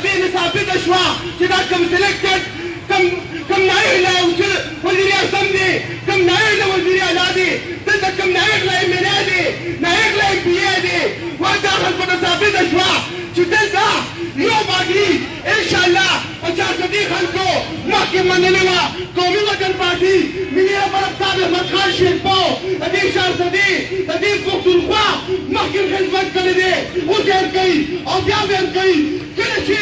دې ثابته شوه چې دا کوم سلیکټډ کوم نایب وزیر اعظم دی، کوم نایب وزیر اعلی دی، دلته کوم نایب ایم ایل اے دی، نایب ایم پی اے دی، دا خلکو ته ثابته شوه چې دلته یو پارټي انشاءالله 50 خلکو مخکې منلې وه قومي وطن پارټي ملي رهبر افطاب احمد خان شیرپو د دې شهزادي د دې پښتونخوا مخکې خدمت کړی دی، اوس یې هم کوي او بیا به هم کوي. کله چې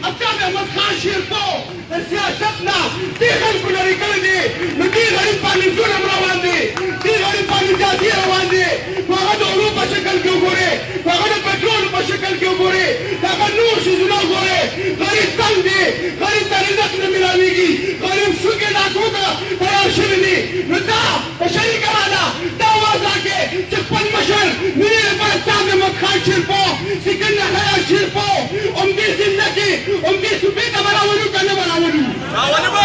افطاب احمد خان شیرپو د سیاست نه دې خلکو لرې کړی دی، نو دې غریب باندې ظلم روان دی، دې غریب باندې جادي روان دی. نو هغه د علوم په شکل کې وګورئ، هغه د پټرول په شکل کې وګورئ، هغه نور شیزونه وګورئ. غریب تنګ دی، غریب ته رزق نه ملاویږي، غریب شوکې ډاکو ته تیار شوي دي. نو دا په شریکه راله دا آواز راکړې چې خپل مشر ملي رهبر افطاب احمد خان شیرپو سکندر حیا شیرپو همدې ضمن کې همدې صوبې ته به راولو که نه به راولو؟ راولو به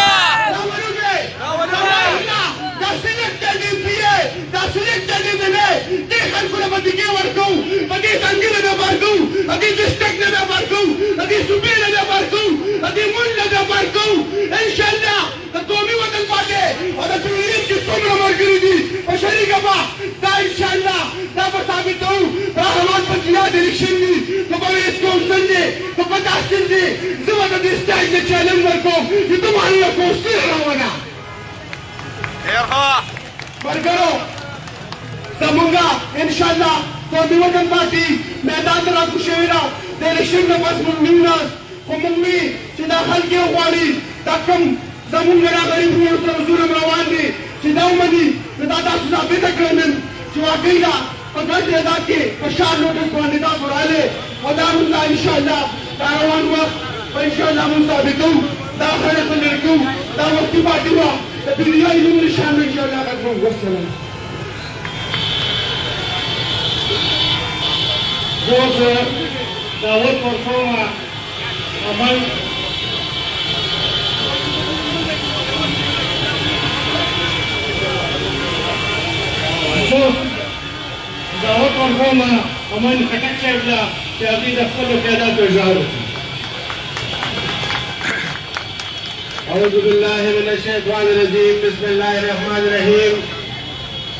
دا سلیکټډ ایم پي اے، دا سلیکټډ ایم ایل اے دې خلکو له به ټیکې ورکوو، په دې تنګي نه به ورکوو، په دې ډسټرکټ نه به ورکوو، په دې صوبې نه به ورکوو، په دې ملک نه به ورکوو. انشاءالله د قومي وطن پارټۍ او د ټولنیز چې څومره ملګري دي په شریکه به دا انشاءالله دا به ثابتوو. دا حالات په زیات الیکشن دي، که په ویس کونسل دی، که په تحصیل دی، زه به د دې سټیج نه چیلنج ورکوم چې ته معلومه کوستي راونه ملګرو. زمونږه انشاءالله قومي وطن پارټي میدان ته راکوز شوې ده. د الیکشن نه پس موږ نه ویناست، خو موږ وي چې دا خلک یې غواړي دا کوم زمونږ را غریب وروڼو سره ظلم روان دي چې دا ومني. نو دا تاسو ثابته کړئ نن چې واقعي ده په ګډ تعداد کې په شان نوټس باندې تاسو راغلې او دا موږ انشاءالله دا روان وخت به انشاءالله موږ ثابتوو، دا خلک به لرې کوو. دا وختي پارټي وه د دنیا علوم نشان به انشاءالله ختموو. والسلام. اوس دعوت ورکومه عمل دعوت ورکومه عمل خټک صاحب له چې هغوی د خپلو قیاداتو اظهار وکړي. أعوذ بالله من الشيطان الرجيم بسم الله الرحمن الرحيم.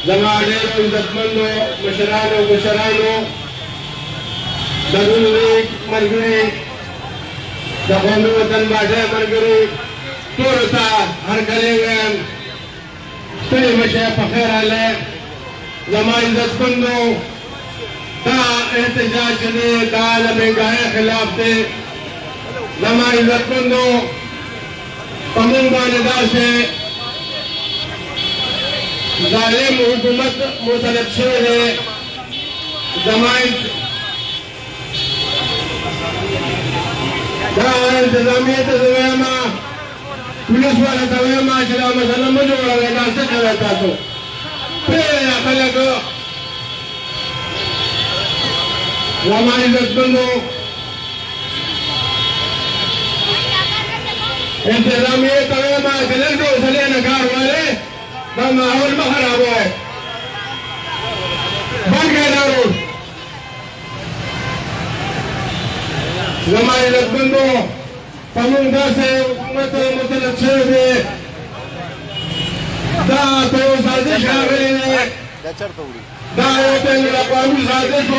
زما ډېرو عزتمندو مشرانو د نون لیگ ملګري، د قومي وطن پارټۍ ملګري، ټولو ته هرکلی وایم، ستړي مه شئ، په خیر راغلی. زما عزتمندو دا احتجاج چې دی دا د مهنګایۍ خلاف دی. زما عزتمندو په موږ باندې داسې ظالم حکومت مسلط شوی دی. زما دا انتظامیه ته زه وایم، پولیس والا ته وایم چې دا مسله مه جوړوئ، دا څه کوئ تاسو؟ پرېږدئ خلک. زما عزتمندو انتظامیه ته وایم چې لږ د حوصلې نه کار واخلئ، دا ماحول مه خرابوئ، بند کړئ دا روډ. زما عزتمندو په موږ داسې حکومت مسلط شوی دی، دا په یو سازش راغلی دی، دا یو بین الاقوامي سازش و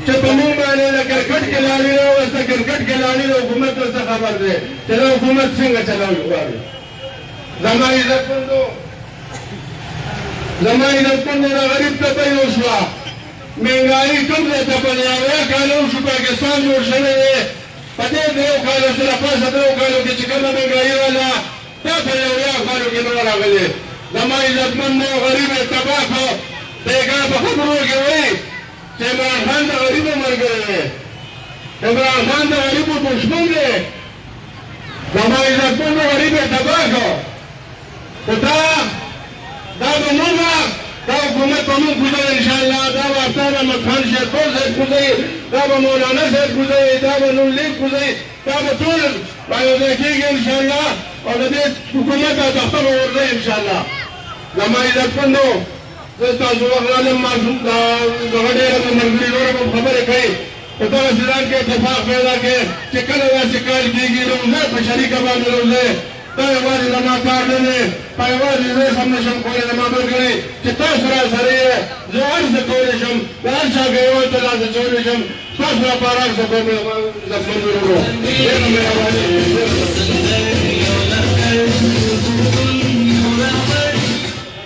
چې په موږ باندې د کرکټ کھلاړي دی، اوس د کرکټ کھلاړي د حکومت ورته خبر دی چې دا حکومت څنګه چلول غواړي. زما عزتمندو د غریب تپۍ وشوه، مهنګایي کوم ځای ته په اویا کاله وشو پاکستان جوړ شوی دی. په دې دریو کالو سره پاسه دریو کالو کې چې کومه مهنګایي راغله دا په اویا کالو کې نه وه راغلې. زما عزتمندو غریب یې تباه کړ. بیګا په خبرو کې وایي چې عمران خان د غریبو ملګری دی، عمران خان د غریبو دشمن دی. زما عزتمندو غریب یې تباه کړ. خو دا به موږ دا حکومت په موږ کوزوي انشاءالله. دا به افطاب احمد خان شیرپور صاحب کوزوي، دا به مولانا صاحب کوزوي، دا به نون لیگ کوزوي، دا به ټول رايوځای کېږي انشاءالله او د دې حکومت دا تخته به ورځي انشاءالله. زما عزتمندو زه ستاسو وخت رالم، دغه ډېره ملګري نوره به خبرې کوي، په دغه ځان کې اتفاق پیدا کړي چې کله داسې کار کېږي روزه په شریکه باندې روزه دا یوازې زما کار نه دی په یوازې زه هم نشم کولی زما ملګري چې تاسو راسره یې زه هر څه کولی شم د هر چا ګریوان ته لاس اچولی شم تاسو راپاره هر څه کوم زخمن ورونو ډېره مهرباني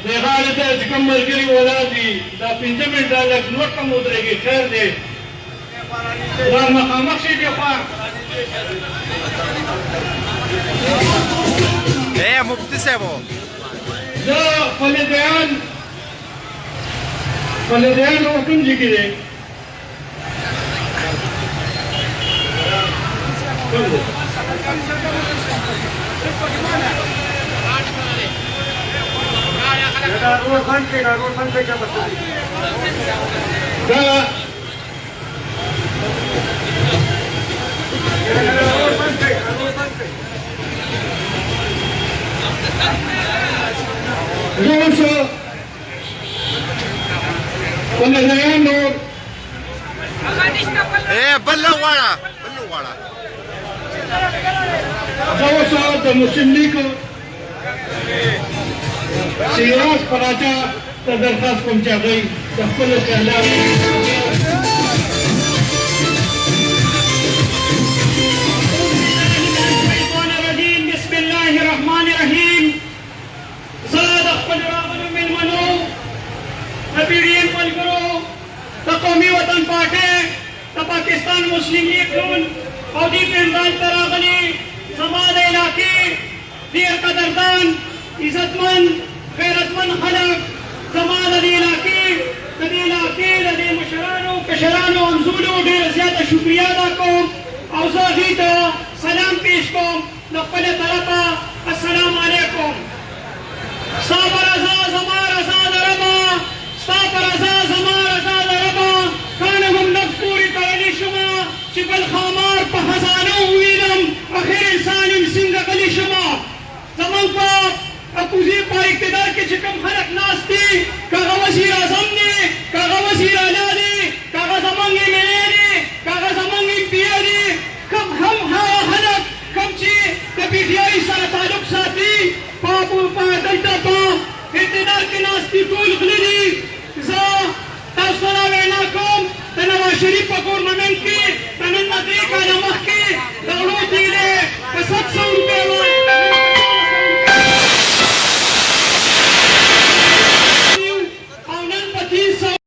دې غاړې ته چې کوم ملګري ولاړ دي دا 5 منټه لږ نور کم ودرېږي خیر دی دا مخامخ شي دې خوا مفتی صاحب زه فلدیان کوم ځای کې دی بل غواړه د مسلم لیگ سیاس پراچا ته درخواست کوم چې هغوی د خپلو خیالاتو بسم الله الرحمن الرحیم زه د خپلو راغلو مېلمنو د PDM ملګرو د قومي وطن پارټۍ د پاکستان مسلم لیگ ټول او دې پنډال ته راغلي زما د علاقې ډېر قدردان عزتمن غیرتمن خلک زما د دې علاقې د دې مشرانو کشرانو همزولو ډېره زیاته شکریه ادا کوم او زه هغوی ته سلام پیش کوم د خپلې طرفه السلام علیکم ستا په رضا زما رضا د ربه ستا په رضا زما رضا د ربه کانه هم نفس پورې تړلی شمه چې بل ښامار په خزانو ووینم اخر انسان یم څنګه غلی شمه زموږ په اپوزي په اقتدار کې چې کوم خلک ناست دي که هغه وزیر اعظم دی که هغه وزیر اعلی دی که هغه زموږ MLA دی که هغه زموږ MPA دی کوم هم هغه خلک کوم چې د PTI سره تعلق ساتي دلته په اقتدار کې ناست دي ټول غلي دي زه تاسو سره وینا کوم د نواز شریف په ګورنمنټ کې د نن نه 3 کاله مخکې د غلو تیل